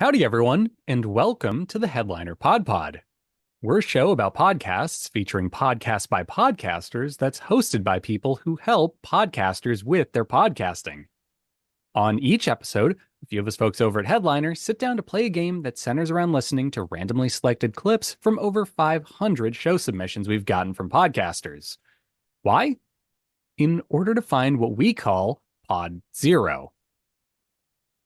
Howdy, everyone, and welcome to the Headliner PodPod. We're a show about podcasts featuring podcasts by podcasters that's hosted by people who help podcasters with their podcasting. On each episode, a few of us folks over at Headliner sit down to play a game that centers around listening to randomly selected clips from over 500 show submissions we've gotten from podcasters. Why? In order to find what we call Pod Zero.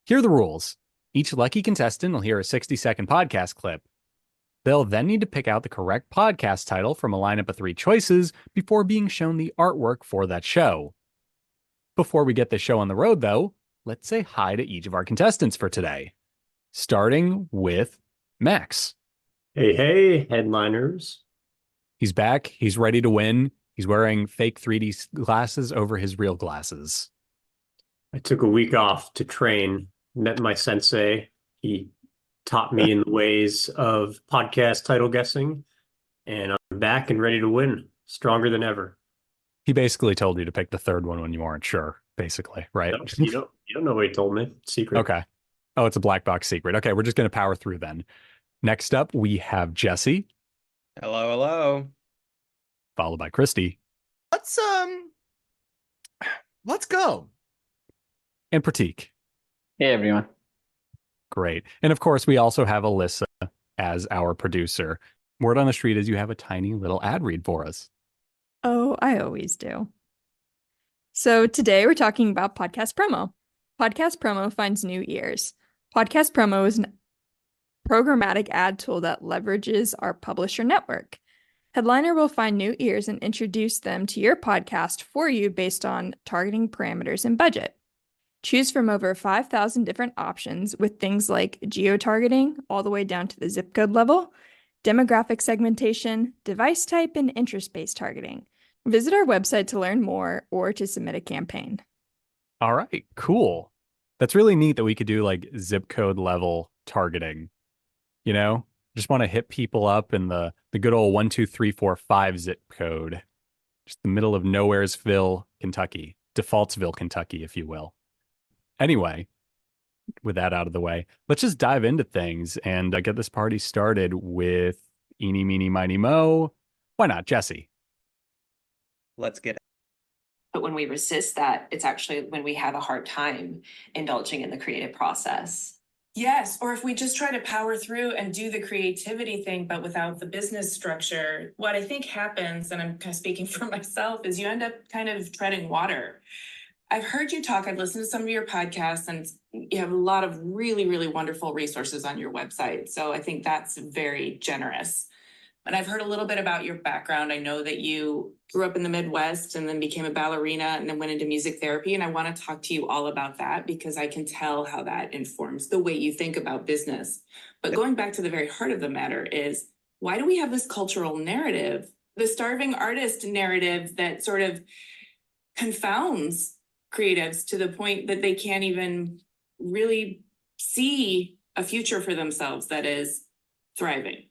Here are the rules. Each lucky contestant will hear a 60-second podcast clip. They'll then need to pick out the correct podcast title from a lineup of 3 choices before being shown the artwork for that show. Before we get the show on the road, though, let's say hi to each of our contestants for today. Starting with Max. Hey, headliners. He's back. He's ready to win. He's wearing fake 3D glasses over his real glasses. I took a week off to train, met my sensei. He taught me in the ways of podcast title guessing, and I'm back and ready to win, stronger than ever. He basically told you to pick the third one when you weren't sure, basically, right? No, you don't know what he told me. Secret. Okay. Oh, it's a black box secret. Okay, we're just going to power through then. Next up, we have Jesse. Hello. Followed by Kristy. Let's go. And Prateek. Hey, everyone. Great. And of course, we also have Elissa as our producer. Word on the street is you have a tiny little ad read for us. Oh, I always do. So today we're talking about Podcast Promo. Podcast Promo finds new ears. Podcast Promo is an programmatic ad tool that leverages our publisher network. Headliner will find new ears and introduce them to your podcast for you based on targeting parameters and budget. Choose from over 5,000 different options with things like geo-targeting all the way down to the zip code level, demographic segmentation, device type, and interest-based targeting. Visit our website to learn more or to submit a campaign. All right, cool. That's really neat that we could do like zip code level targeting. You know, just want to hit people up in the good old 1, 2, 3, 4, 5 zip code. Just the middle of Nowheresville, Kentucky. Defaultsville, Kentucky, if you will. Anyway, with that out of the way, let's just dive into things and get this party started with Eeny, Meeny, Miny, Mo. Why not, Jesse? Let's get it. But when we resist that, it's actually when we have a hard time indulging in the creative process. Yes, or if we just try to power through and do the creativity thing, but without the business structure, what I think happens, and I'm kind of speaking for myself, is you end up kind of treading water. I've heard you talk, I've listened to some of your podcasts, and you have a lot of really, really wonderful resources on your website. So I think that's very generous. And I've heard a little bit about your background. I know that you grew up in the Midwest and then became a ballerina and then went into music therapy. And I want to talk to you all about that because I can tell how that informs the way you think about business. But going back to the very heart of the matter is, why do we have this cultural narrative, the starving artist narrative that sort of confounds creatives to the point that they can't even really see a future for themselves that is thriving?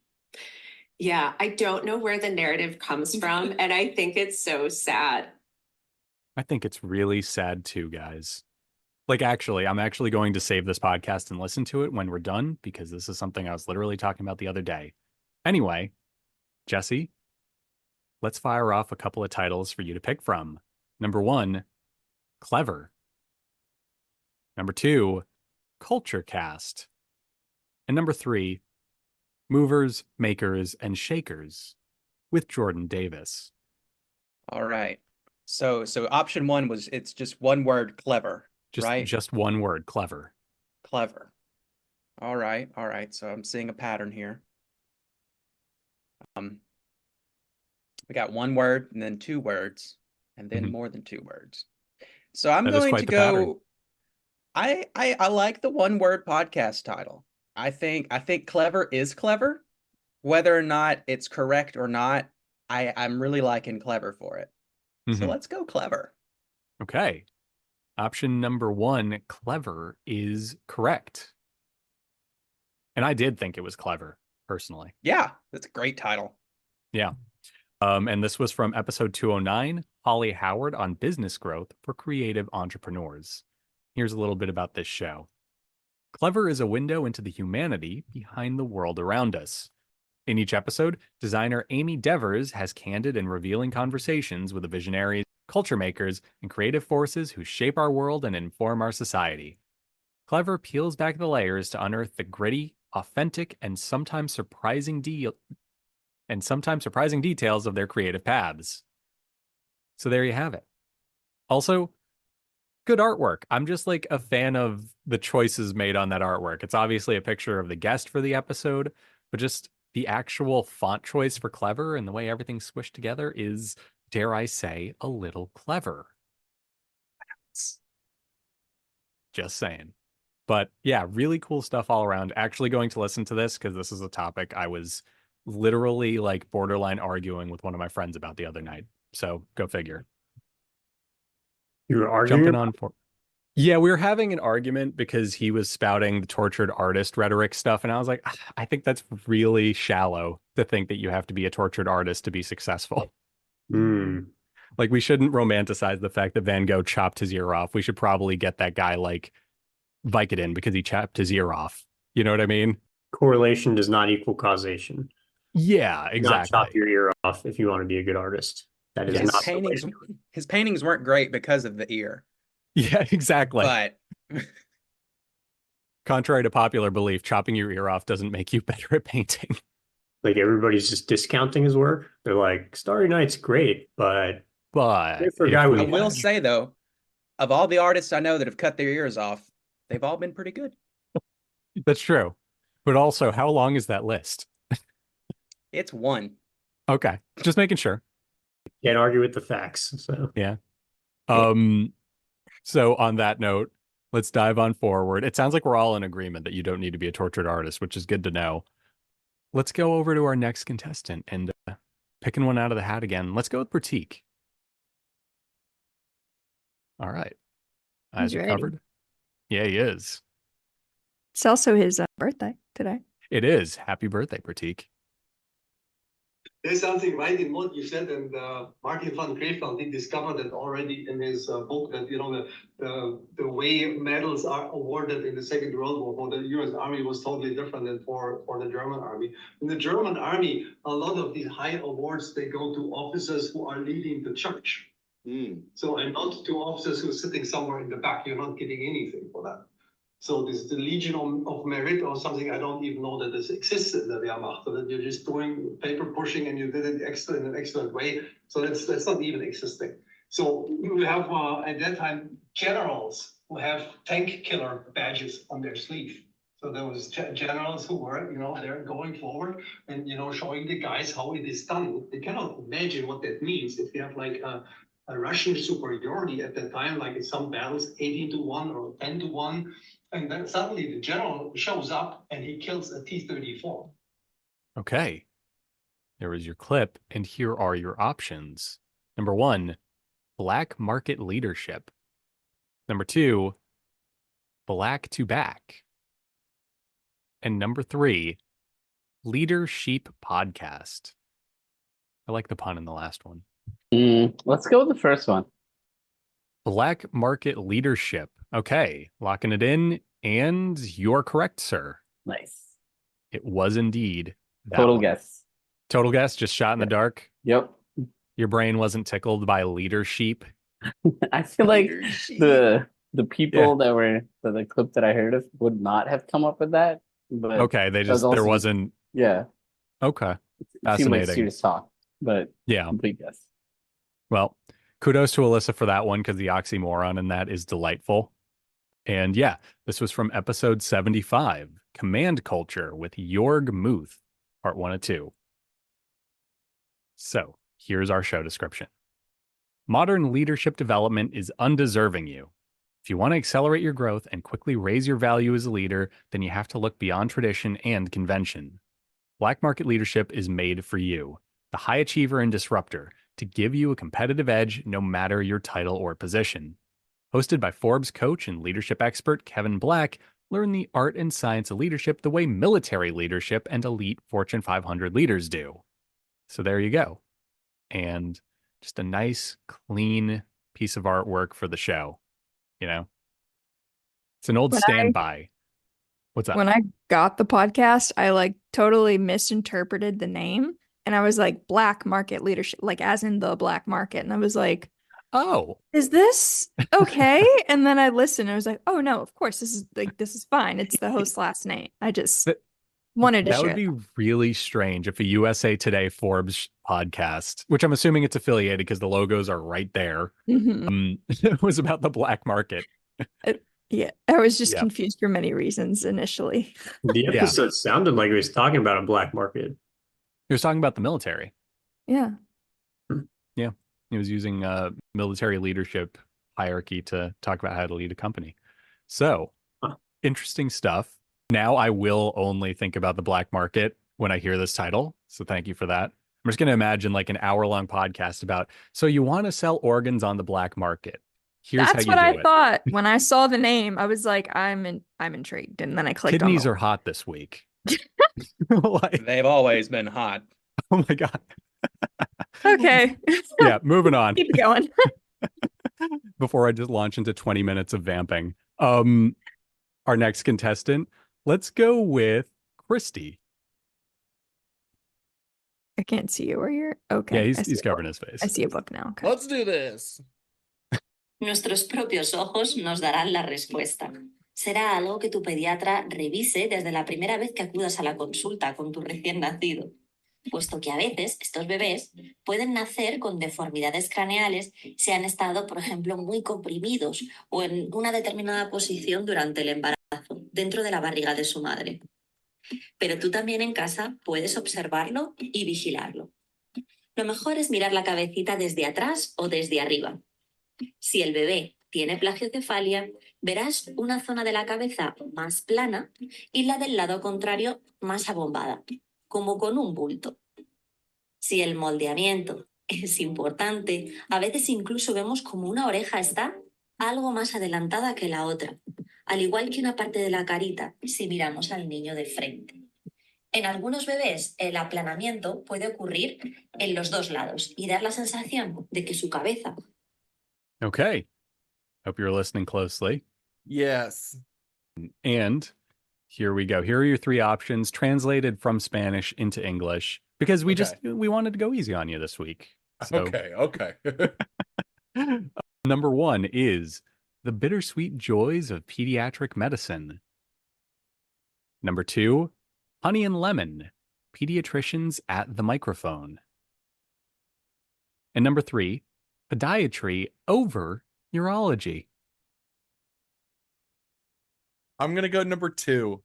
Yeah, I don't know where the narrative comes from, and I think it's so sad. I think it's really sad too, guys. Like, actually, I'm actually going to save this podcast and listen to it when we're done because this is something I was literally talking about the other day. Anyway, Jesse, let's fire off a couple of titles for you to pick from. Number 1, Clever. Number 2, Culture Cast. And number 3, Movers, Makers, and Shakers with Jordan Davis. All right. So option 1 was it's just one word, clever, right? Just one word, clever. Clever. All right. So I'm seeing a pattern here. We got one word and then 2 words and then more than 2 words. So I'm going to go. I like the one word podcast title. I think clever is clever. Whether or not it's correct or not, I'm really liking clever for it. So let's go clever. Okay. Option number 1, clever, is correct. And I did think it was clever, personally. Yeah, that's a great title. Yeah. And this was from episode 209, Holly Howard on business growth for creative entrepreneurs. Here's a little bit about this show. Clever is a window into the humanity behind the world around us. In each episode, designer Amy Devers has candid and revealing conversations with the visionaries, culture makers, and creative forces who shape our world and inform our society. Clever peels back the layers to unearth the gritty, authentic, and sometimes surprising details of their creative paths. So there you have it. Also, good artwork. I'm just like a fan of the choices made on that artwork. It's obviously a picture of the guest for the episode, but just the actual font choice for Clever and the way everything's squished together is, dare I say, a little clever. Just saying. But yeah, really cool stuff all around. Actually going to listen to this because this is a topic I was literally like borderline arguing with one of my friends about the other night. So go figure. You were arguing? Yeah, we were having an argument because he was spouting the tortured artist rhetoric stuff. And I was like, I think that's really shallow to think that you have to be a tortured artist to be successful. Like, we shouldn't romanticize the fact that Van Gogh chopped his ear off. We should probably get that guy like Vicodin because he chopped his ear off. You know what I mean? Correlation does not equal causation. Yeah, exactly. Not chop your ear off if you want to be a good artist. That is not his paintings weren't great because of the ear. Yeah, exactly. But contrary to popular belief, chopping your ear off doesn't make you better at painting. Like, everybody's just discounting his work. They're like, Starry Night's great, but I will say though, of all the artists I know that have cut their ears off, they've all been pretty good. That's true. But also, how long is that list? It's one. Okay. Just making sure. Can't argue with the facts. So yeah. So on that note, let's dive on forward. It sounds like we're all in agreement that you don't need to be a tortured artist, which is good to know. Let's go over to our next contestant and picking one out of the hat again. Let's go with Prateek. All right. Eyes are covered. Yeah, he is. It's also his birthday today. It is. Happy birthday, Prateek. There's something right in what you said, and Martin van Creveld, he discovered it already in his book that, you know, the way medals are awarded in the Second World War for the US Army was totally different than for the German Army. In the German Army, a lot of these high awards, they go to officers who are leading the charge. So, and not to officers who are sitting somewhere in the back. You're not getting anything for that. So this is the Legion of Merit or something. I don't even know that this exists in the Wehrmacht. So that you're just doing paper pushing and you did it in an excellent way. So that's not even existing. So you have at that time generals who have tank killer badges on their sleeve. So there was generals who were, you know, they're going forward and, you know, showing the guys how it is done. They cannot imagine what that means if you have like a Russian superiority at that time, like in some battles, 18-1 or 10-1. And then suddenly the general shows up and he kills a T-34. Okay. There is your clip, and here are your options. Number 1, black market leadership. Number 2, black to back. And number 3, leader sheep podcast. I like the pun in the last one. Let's go with the first one. Black market leadership. Okay, locking it in, and you're correct, sir. Nice. It was indeed that Total one. guess. Total guess, just shot in the dark? Yep. Your brain wasn't tickled by leader sheep? I feel like the people that were the clip that I heard of would not have come up with that. But okay, there wasn't. Yeah. Okay. It seemed like serious talk, but yeah, complete guess. Well, kudos to Elissa for that one because the oxymoron in that is delightful. And yeah, this was from episode 75, Command Culture with Jorg Muth, part 1 and 2. So here's our show description. Modern leadership development is undeserving you. If you want to accelerate your growth and quickly raise your value as a leader, then you have to look beyond tradition and convention. Black market leadership is made for you, the high achiever and disruptor, to give you a competitive edge no matter your title or position. Hosted by Forbes coach and leadership expert Kevin Black, learn the art and science of leadership the way military leadership and elite Fortune 500 leaders do. So there you go. And just a nice, clean piece of artwork for the show. You know? It's an old standby. What's up? When I got the podcast, I like totally misinterpreted the name. And I was like, black market leadership, like as in the black market. And I was like, oh, is this okay? And then I listened and I was like, oh no, of course, this is fine. It's the host's last name. I just wanted to that share would be really strange if a USA Today Forbes podcast, which I'm assuming it's affiliated because the logos are right there, it was about the black market. Yeah, I was just confused for many reasons initially. The episode sounded like he was talking about a black market. He was talking about the military. Yeah. Yeah. He was using military leadership hierarchy to talk about how to lead a company. So, interesting stuff. Now I will only think about the black market when I hear this title. So thank you for that. I'm just going to imagine like an hour-long podcast about, so you want to sell organs on the black market. Here's That's how you what do I it. thought when I saw the name. I was like, I'm intrigued, and then I clicked. Kidneys are hot this week. They've always been hot. Oh my God. Okay. Yeah, moving on. Keep going. Before I just launch into 20 minutes of vamping. Our next contestant, let's go with Kristy. I can't see you. Where you're okay. Yeah, he's covering his face. I see a book now. Okay. Let's do this. Nuestros propios ojos nos darán la respuesta. Será algo que tu pediatra revise desde la primera vez que acudas a la consulta con tu recién nacido, puesto que a veces estos bebés pueden nacer con deformidades craneales si han estado, por ejemplo, muy comprimidos o en una determinada posición durante el embarazo, dentro de la barriga de su madre. Pero tú también en casa puedes observarlo y vigilarlo. Lo mejor es mirar la cabecita desde atrás o desde arriba. Si el bebé tiene plagiocefalia, verás una zona de la cabeza más plana y la del lado contrario más abombada, como con un bulto. Si el moldeamiento es importante, a veces incluso vemos como una oreja está algo más adelantada que la otra, al igual que una parte de la carita si miramos al niño de frente. En algunos bebés el aplanamiento puede ocurrir en los dos lados y dar la sensación de que su cabeza... Okay. Hope you're listening closely. Yes. And here we go. Here are your three options translated from Spanish into English because we wanted to go easy on you this week. So, Okay. Number one is The Bittersweet Joys of Pediatric Medicine. Number two, Honey and Lemon, Pediatricians at the Microphone. And number three, Podiatry over Urology. I'm gonna go number two.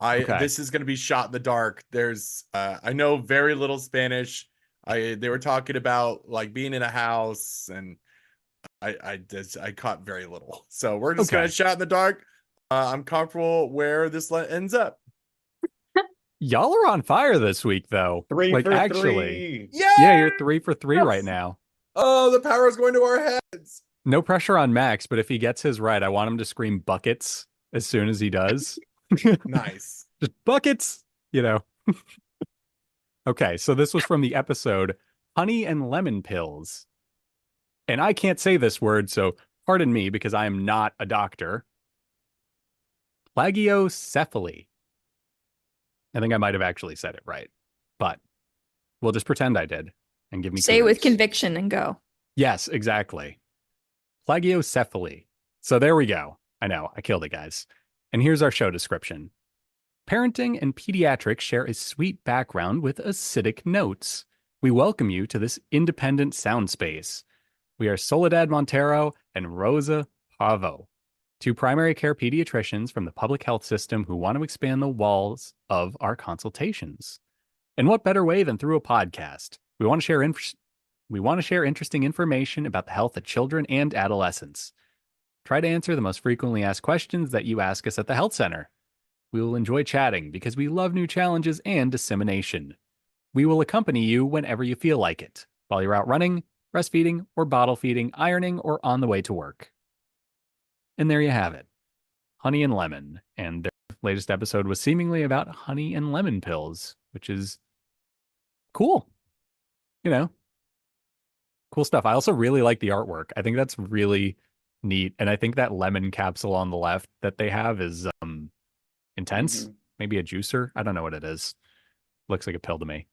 This is gonna be shot in the dark. There's I know very little Spanish. They were talking about like being in a house, and I caught very little. So we're just gonna shot in the dark. I'm comfortable where this ends up. Y'all are on fire this week, though. Three for three. Yeah, you're 3 for 3 right now. Oh, the power is going to our heads. No pressure on Max, but if he gets his right, I want him to scream buckets as soon as he does. Nice. Just buckets, Okay, so this was from the episode Honey and Lemon Pills. And I can't say this word, so pardon me because I am not a doctor. Plagiocephaly. I think I might have actually said it right, but we'll just pretend I did and give me Say it with kudos. conviction and go. Yes, exactly. Plagiocephaly. So there we go. I know, I killed it, guys. And here's our show description. Parenting and pediatrics share a sweet background with acidic notes. We welcome you to this independent sound space. We are Soledad Montero and Rosa Pavo, two primary care pediatricians from the public health system who want to expand the walls of our consultations. And what better way than through a podcast? We want to share interesting information about the health of children and adolescents. Try to answer the most frequently asked questions that you ask us at the health center. We will enjoy chatting because we love new challenges and dissemination. We will accompany you whenever you feel like it, while you're out running, breastfeeding, or bottle feeding, ironing, or on the way to work. And there you have it. Honey and Lemon. And their latest episode was seemingly about honey and lemon pills, which is cool. Cool stuff. I also really like the artwork. I think that's really neat. And I think that lemon capsule on the left that they have is intense, maybe a juicer. I don't know what it is. Looks like a pill to me.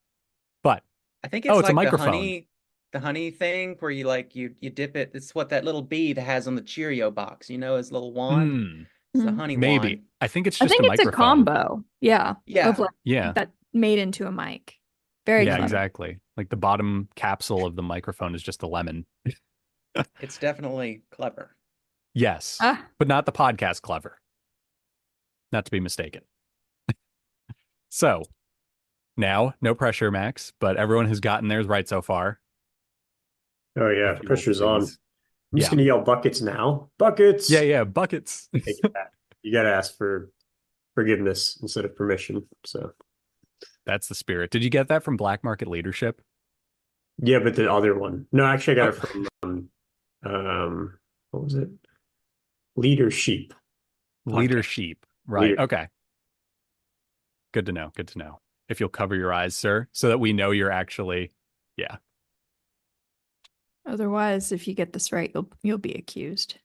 But I think it's it's a like microphone. the honey thing where you like you dip it. It's what that little bee that has on the Cheerio box, his little wand. It's a honey Maybe. wand. I think it's I just think a it's a microphone. combo. Yeah. Yeah. Of like that made into a mic. Very clever. Exactly. Like the bottom capsule of the microphone is just a lemon. It's definitely clever. Yes. But not the podcast clever. Not to be mistaken. So now, no pressure, Max, but everyone has gotten theirs right so far. Oh yeah, If you will, pressure's on. please. I'm just gonna yell buckets now. Buckets. Yeah, buckets. You gotta ask for forgiveness instead of permission. So that's the spirit. Did you get that from Black Market Leadership? Yeah, but the other one. No, actually, I got it from what was it? Leadership. Leadership. Right. Okay. Good to know. Good to know. If you'll cover your eyes, sir, so that we know you're actually, Otherwise, if you get this right, you'll be accused.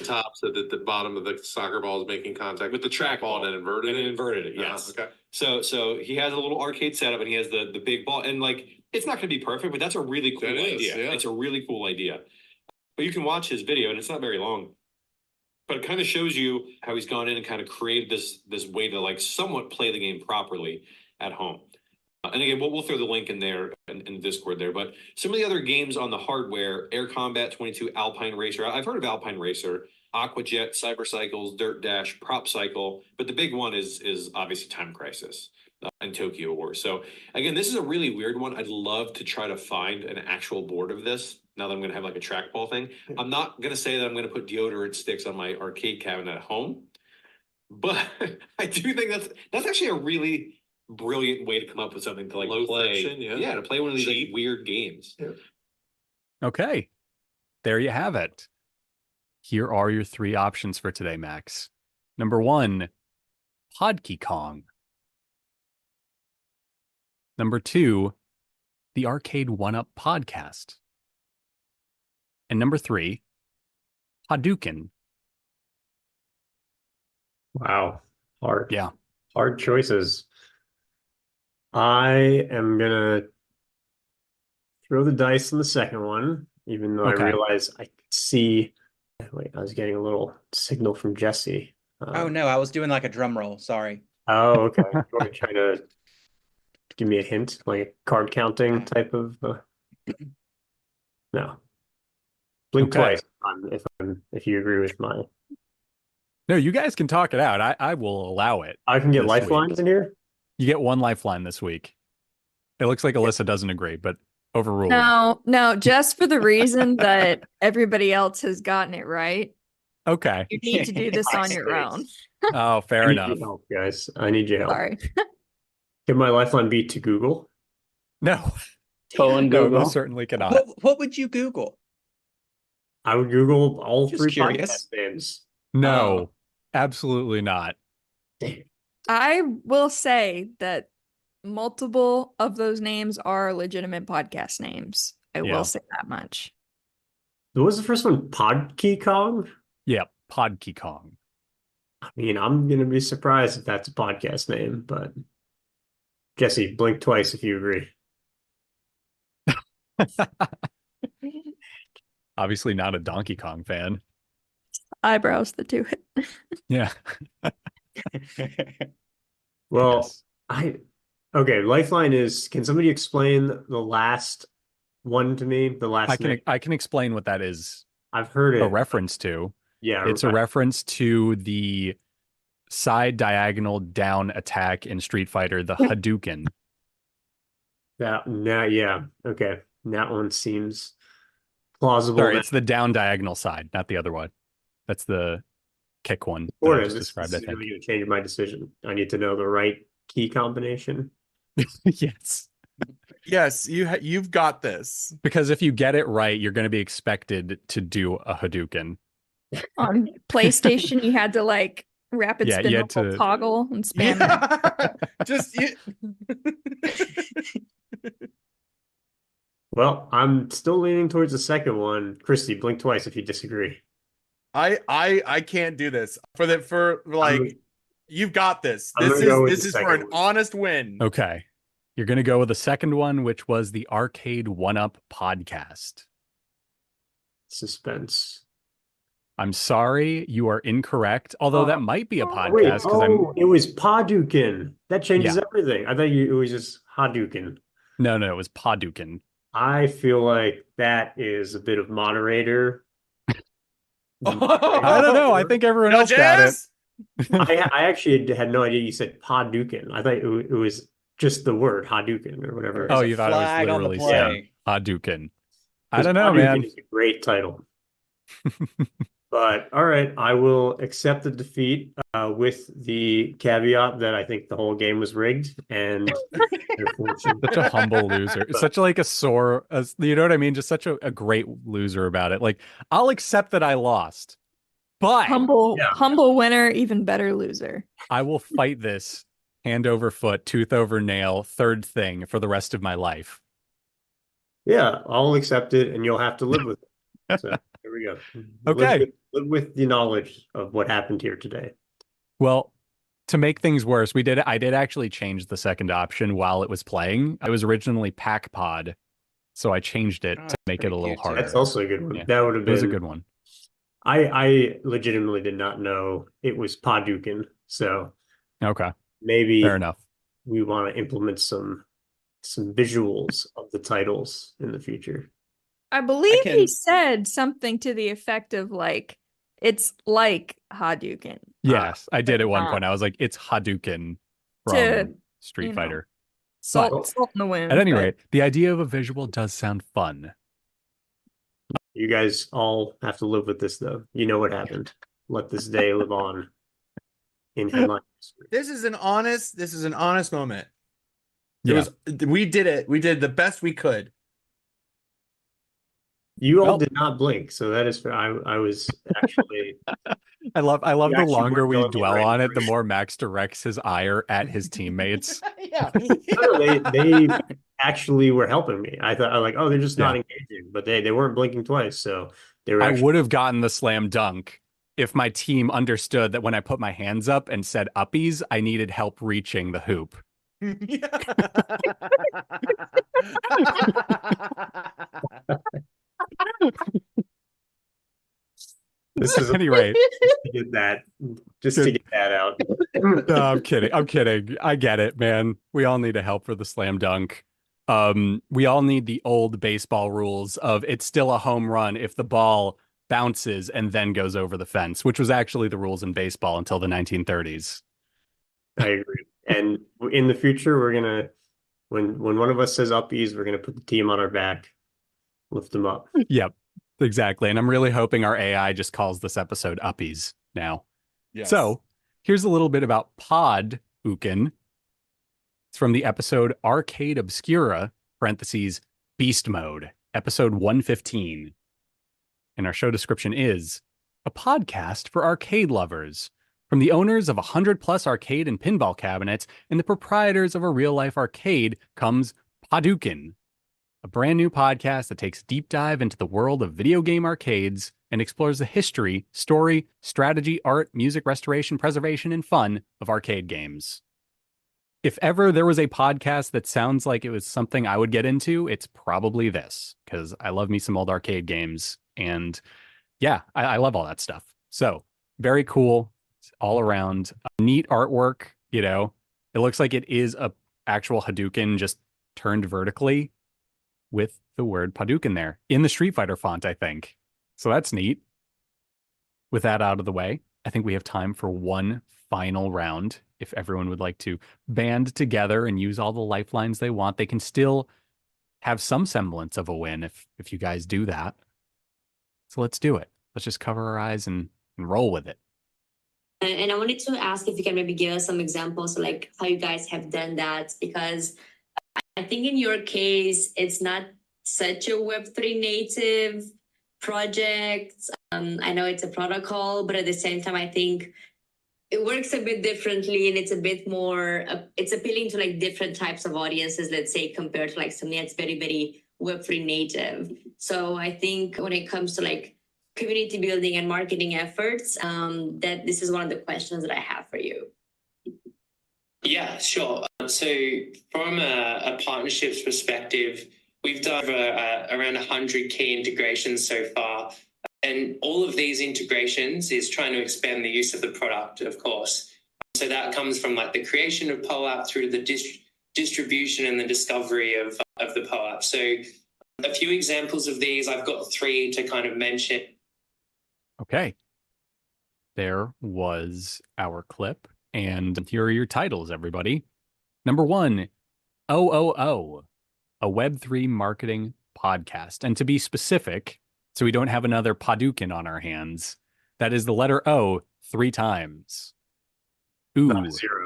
Top so that the bottom of the soccer ball is making contact with the trackball and inverted it. Yes. Okay. So he has a little arcade setup and he has the big ball and like it's not going to be perfect, but that's a really cool idea. Yeah. It's a really cool idea. But you can watch his video and it's not very long. But it kind of shows you how he's gone in and kind of created this way to like somewhat play the game properly at home. And again, we'll throw the link in there in the Discord there. But some of the other games on the hardware, Air Combat 22, Alpine Racer. I've heard of Alpine Racer, Aquajet, Cybercycles, Dirt Dash, Prop Cycle. But the big one is obviously Time Crisis and Tokyo War. So again, this is a really weird one. I'd love to try to find an actual board of this. Now that I'm going to have like a trackball thing. I'm not going to say that I'm going to put deodorant sticks on my arcade cabinet at home. But I do think that's actually a really brilliant way to come up with something to like play. Fiction, to play one of these like, weird games. Yeah. Okay. There you have it. Here are your 3 options for today, Max. Number 1, Podkey Kong. Number 2, the Arcade 1-Up podcast. And number 3, Hadouken. Wow. Hard. Yeah. Hard choices. I am going to throw the dice on the second one, even though I realize I could see. Wait, I was getting a little signal from Jesse. Oh, no, I was doing like a drum roll. Sorry. Oh, okay. You want to try to give me a hint, like a card counting type of. No. Blink twice if you agree with my. No, you guys can talk it out. I will allow it. I can get lifelines in here? You get 1 lifeline this week. It looks like Elissa doesn't agree, but overruled. No, just for the reason that everybody else has gotten it right. Okay. You need to do this on your own. Oh, fair enough. I need your help, guys. I need your help. Sorry. Can my lifeline be to Google? No. Google. No, certainly cannot. What would you Google? I would Google all Just 3 curious. podcast names. No, absolutely not. I will say that multiple of those names are legitimate podcast names. I will say that much. What was the first one? Podkey Kong? Yeah, Podkey Kong. I mean, I'm going to be surprised if that's a podcast name, but Jesse, blink twice if you agree. Obviously not a Donkey Kong fan. Eyebrows that do it. Yeah. Well, okay, lifeline is, can somebody explain the last one to me? The last I can explain what that is. I've heard it. A reference to. Yeah. It's a reference to the side diagonal down attack in Street Fighter, the Hadouken. Yeah. Okay. That one seems plausible. Sorry, it's the down diagonal side, not the other one. That's the kick one. Or is this really going to change my decision? I need to know the right key combination. Yes. Yes, you've got this. Because if you get it right, you're going to be expected to do a Hadouken. On PlayStation, you had to like rapid spin the whole toggle and spam it. Well, I'm still leaning towards the second one. Kristy, blink twice if you disagree. I can't do this. You've got this. I'm This gonna go with is the for an second one. honest win. Okay. You're going to go with the second one, which was the Arcade 1-Up podcast. Suspense. I'm sorry, you are incorrect. Although that might be a podcast. Wait, it was Hadouken. That changes Yeah. everything. I thought it was just Hadouken. No, it was Hadouken. I feel like that is a bit of moderator. I don't know. I think everyone else got it. I actually had no idea you said Hadouken. I thought it was just the word Hadouken or whatever. Oh, you thought it was literally saying Hadouken. I don't know, man. It's a great title. But all right, I will accept the defeat with the caveat that I think the whole game was rigged and such a humble loser. Such like a sore, you know what I mean? Just such a great loser about it. Like, I'll accept that I lost, but humble winner, even better loser. I will fight this hand over foot, tooth over nail, third thing for the rest of my life. Yeah, I'll accept it, and you'll have to live with it. So there we go. Okay. Live with the knowledge of what happened here today. Well, to make things worse, I did actually change the second option while it was playing. I was originally PodPod, so I changed it to make it a little harder. That's also a good one. Yeah. That would have been a good one. I legitimately did not know it was Hadouken, so okay, maybe fair enough. We want to implement some visuals of the titles in the future. I believe he said something to the effect of like, it's like Hadouken. Yes, I did at one point. I was like, it's Hadouken from Street Fighter. Salt in the wind. At any rate, the idea of a visual does sound fun. You guys all have to live with this, though. You know what happened. Let this day live on in headline history. This is an honest moment. We did it. We did the best we could. You all did not blink, so that is fair. I was actually. I love the longer we dwell on it, the more Max directs his ire at his teammates. They actually were helping me. I thought, like, oh, they're just not engaging, but they weren't blinking twice, so they were. I would have gotten the slam dunk if my team understood that when I put my hands up and said uppies, I needed help reaching the hoop. This is anyway. Just to get that out. No, I'm kidding. I get it, man. We all need a help for the slam dunk. We all need the old baseball rules of it's still a home run if the ball bounces and then goes over the fence, which was actually the rules in baseball until the 1930s. I agree. And in the future, we're gonna when one of us says uppies, we're gonna put the team on our back, lift them up. Yep. Exactly. And I'm really hoping our AI just calls this episode Uppies now. Yes. So here's a little bit about Hadouken. It's from the episode Arcade Obscura, parentheses, Beast Mode, episode 115. And our show description is a podcast for arcade lovers. From the owners of 100+ arcade and pinball cabinets and the proprietors of a real-life arcade comes Hadouken, a brand new podcast that takes a deep dive into the world of video game arcades and explores the history, story, strategy, art, music, restoration, preservation, and fun of arcade games. If ever there was a podcast that sounds like it was something I would get into, it's probably this, because I love me some old arcade games, and yeah, I love all that stuff. So, very cool, all around, neat artwork, you know. It looks like it is a actual Hadouken just turned vertically, with the word Hadouken there in the Street Fighter font, I think. So that's neat. With that out of the way, I think we have time for one final round. If everyone would like to band together and use all the lifelines they want, they can still have some semblance of a win if you guys do that. So let's do it. Let's just cover our eyes and roll with it. And I wanted to ask if you can maybe give us some examples of like how you guys have done that, because I think in your case, it's not such a Web3 native project. I know it's a protocol, but at the same time, I think it works a bit differently and it's a bit more, it's appealing to like different types of audiences, let's say, compared to like something that's very, very Web3 native. So I think when it comes to like community building and marketing efforts, that this is one of the questions that I have for you. Yeah, sure. So from a partnerships perspective, we've done around 100 key integrations so far. And all of these integrations is trying to expand the use of the product, of course. So that comes from like the creation of PoApp through to the distribution and the discovery of the PoApp. So a few examples of these, I've got 3 to kind of mention. Okay. There was our clip. And here are your titles, everybody. Number 1, OOO, a Web3 marketing podcast. And to be specific, so we don't have another Padukin on our hands, that is the letter O 3 times. Ooh,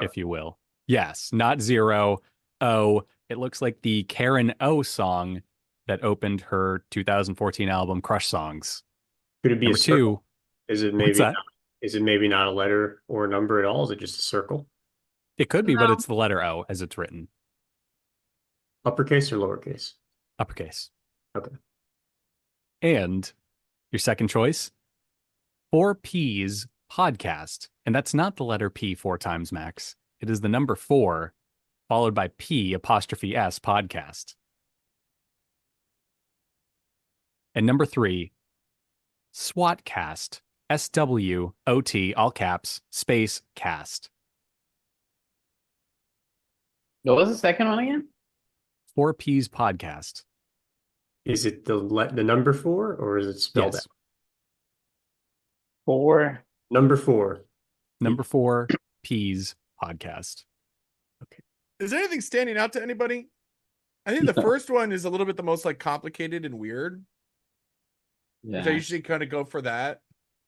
if you will. Yes, not 0. O. It looks like the Karen O song that opened her 2014 album Crush Songs. Could it be Number a circle? 2. Is it maybe not a letter or a number at all? Is it just a circle? It could be, but it's the letter O as it's written. Uppercase or lowercase? Uppercase. Okay. And your second choice, 4P's podcast. And that's not the letter P 4 times, Max. It is the number 4 followed by P''S podcast. And number 3, SWOTcast. SWOT, all caps, space, cast. What was the second one again? 4P's podcast. Is it the number 4 or is it spelled out? 4. Number 4. Number 4, P's podcast. Okay. Is there anything standing out to anybody? I think the first one is a little bit the most like complicated and weird. Yeah. I usually kind of go for that.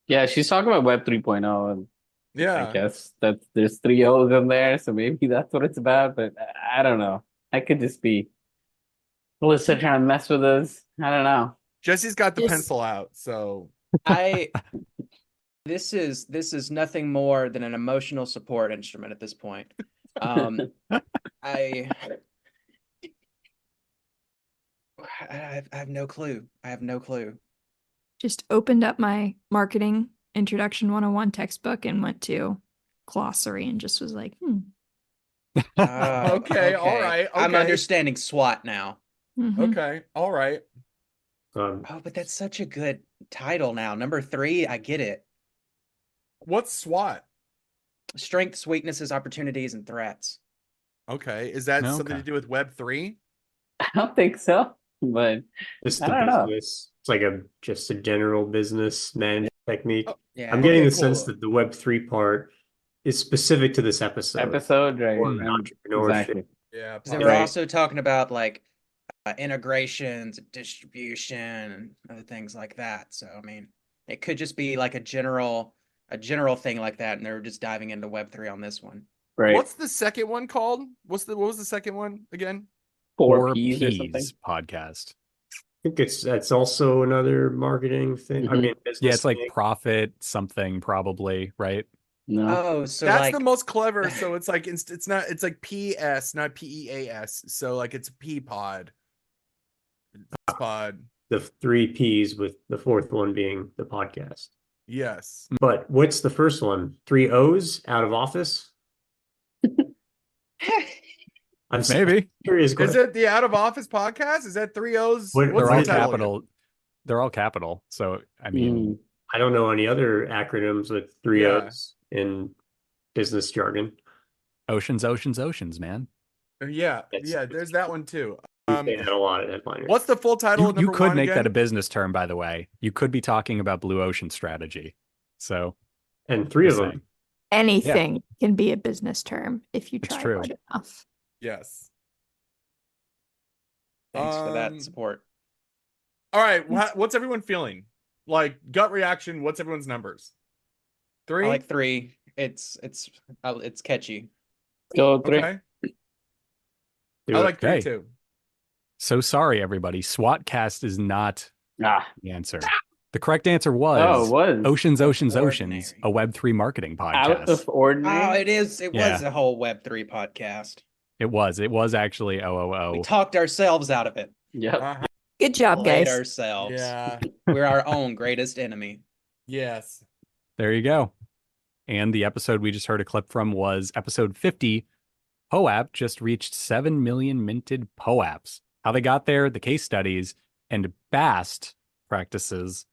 Yeah, she's talking about Web 3.0, and Yeah. I guess that there's 3 O's in there, so maybe that's what it's about, but I don't know. I could just be Elissa trying to mess with us. I don't know. Jesse's got the pencil out, so This is nothing more than an emotional support instrument at this point. I have no clue. I have no clue. Just opened up my marketing introduction 101 textbook and went to glossary and just was like, Okay, all right. I'm understanding SWAT now. Mm-hmm. Okay, all right. Oh, but that's such a good title now. Number 3, I get it. What's SWAT? Strengths, weaknesses, opportunities, and threats. Okay, is that something to do with Web 3? I don't think so, but Just I the don't know. business. It's like just a general business management technique. Oh, yeah. I'm getting the cool. sense that the Web 3 part is specific to this episode. Right? Or entrepreneurship. Exactly. Yeah. They were also talking about like integrations, distribution, and other things like that. So I mean, it could just be like a general thing like that, and they're just diving into Web3 on this one. Right. What's the second one called? What was the second one again? 4P's or something. podcast. I think that's also another marketing thing. Mm-hmm. I mean, business Yeah, it's like thing. profit something probably, right? No. Oh, so That's like the most clever. So it's like it's like PS, not PEAS. So like it's P-pod. Pod. The 3 P's with the 4th one being the podcast. Yes. But what's the first one? 3 O's out of office? I'm Maybe. Curious. Is it the Out of Office podcast? Is that 3 O's? What- They're What's all the title? capital. They're all capital. So I mean, I don't know any other acronyms with 3 Yeah. O's in business jargon. oceans, man. Yeah, That's- yeah. There's that one too. They had a lot of headliners. What's the full title? of You number could one make that a again? business term, by the way. You could be talking about blue ocean strategy. So And 3 of just them. saying. anything can be a business term if you It's try true. hard enough. Yes. thanks for that support. All right. What's everyone feeling? Like gut reaction. What's everyone's numbers? 3. I like 3. It's catchy. Go 3. Okay. Do I it. like 3 Okay. too. So sorry, everybody. SWATcast is not Ah. the answer. The correct answer was Oh, it was. Oceans, Ordinary. a Web3 marketing podcast. Out of Oh, ordinary. it is. It Yeah. was a whole Web3 podcast. It was actually OOO. We talked ourselves out of it. Yep. Uh-huh. Good job, Played guys. ourselves. Yeah. We're our own greatest enemy. Yes. There you go. And the episode we just heard a clip from was episode 50, POAP just reached 7 million minted POAPs. How they got there, the case studies, and BAST practices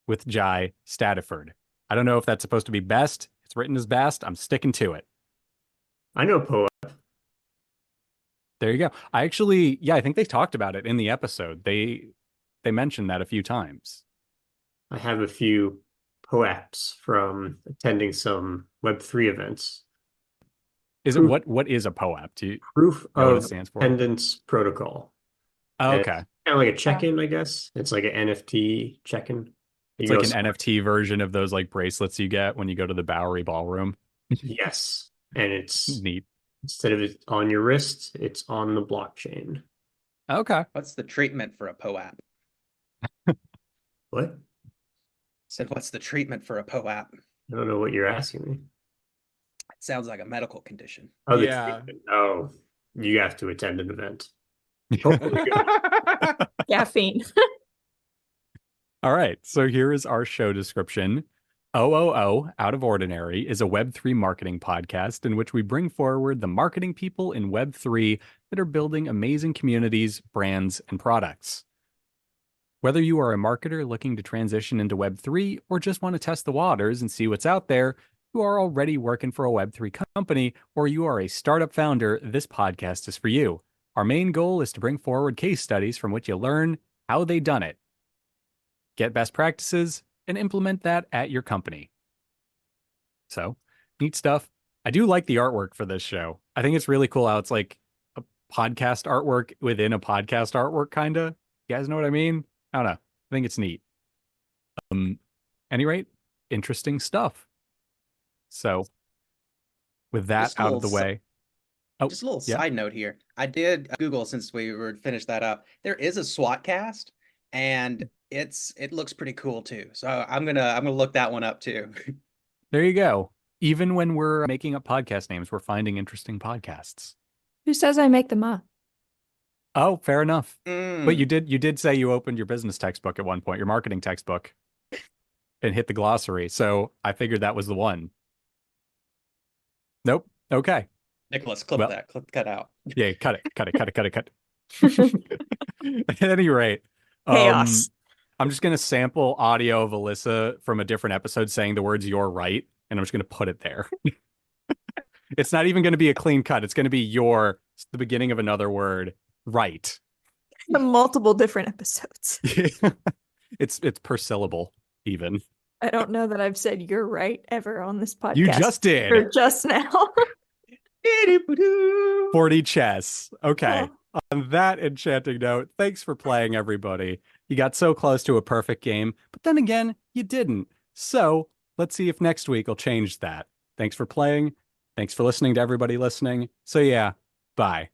with Jai Statiford. I don't know if that's supposed to be best. It's written as BAST. I'm sticking to it. I know POAP. There you go. I think they talked about it in the episode. They mentioned that a few times. I have a few POAPs from attending some Web3 events. What is a POAP? Proof know of what it stands for? Attendance Protocol. Oh, okay. Kind of like a check-in, I guess. It's like an NFT check-in. It's like an NFT version of those like bracelets you get when you go to the Bowery Ballroom. Yes. And it's neat. Instead of it on your wrist, it's on the blockchain. Okay. What's the treatment for a POAP? What? Said, what's the treatment for a POAP? I don't know what you're asking me. It sounds like a medical condition. Oh, yeah. Oh, you have to attend an event. Caffeine. All right. So here is our show description. OOO, Out of Ordinary, is a Web3 marketing podcast in which we bring forward the marketing people in Web3 that are building amazing communities, brands, and products. Whether you are a marketer looking to transition into Web3 or just want to test the waters and see what's out there, you are already working for a Web3 company, or you are a startup founder, this podcast is for you. Our main goal is to bring forward case studies from which you learn how they done it, get best practices, and implement that at your company. So, neat stuff. I do like the artwork for this show. I think it's really cool how it's like a podcast artwork within a podcast artwork, kind of. You guys know what I mean? I don't know. I think it's neat. Any rate, interesting stuff. So, with that out of the way. Just a little side note here. I did Google, since we were finished that up. There is a SWAT cast, and it looks pretty cool too. So I'm gonna look that one up too. There you go. Even when we're making up podcast names, we're finding interesting podcasts. Who says I make them up? Oh, fair enough. But you did say you opened your business textbook at one point, your marketing textbook, and hit the glossary. So I figured that was the one. Nope. Okay. Nicholas, that. Clip that out. Yeah, cut it. At any rate, chaos. I'm just going to sample audio of Elissa from a different episode saying the words "you're right," and I'm just going to put it there. It's not even going to be a clean cut. It's going to be the beginning of another word, right. Multiple different episodes. It's per syllable, even. I don't know that I've said "you're right" ever on this podcast. You just did. Or just now. 40 chess. Okay. Oh. On that enchanting note, thanks for playing, everybody. You got so close to a perfect game, but then again, you didn't. So let's see if next week will change that. Thanks for playing. Thanks for listening to everybody listening. So yeah, bye.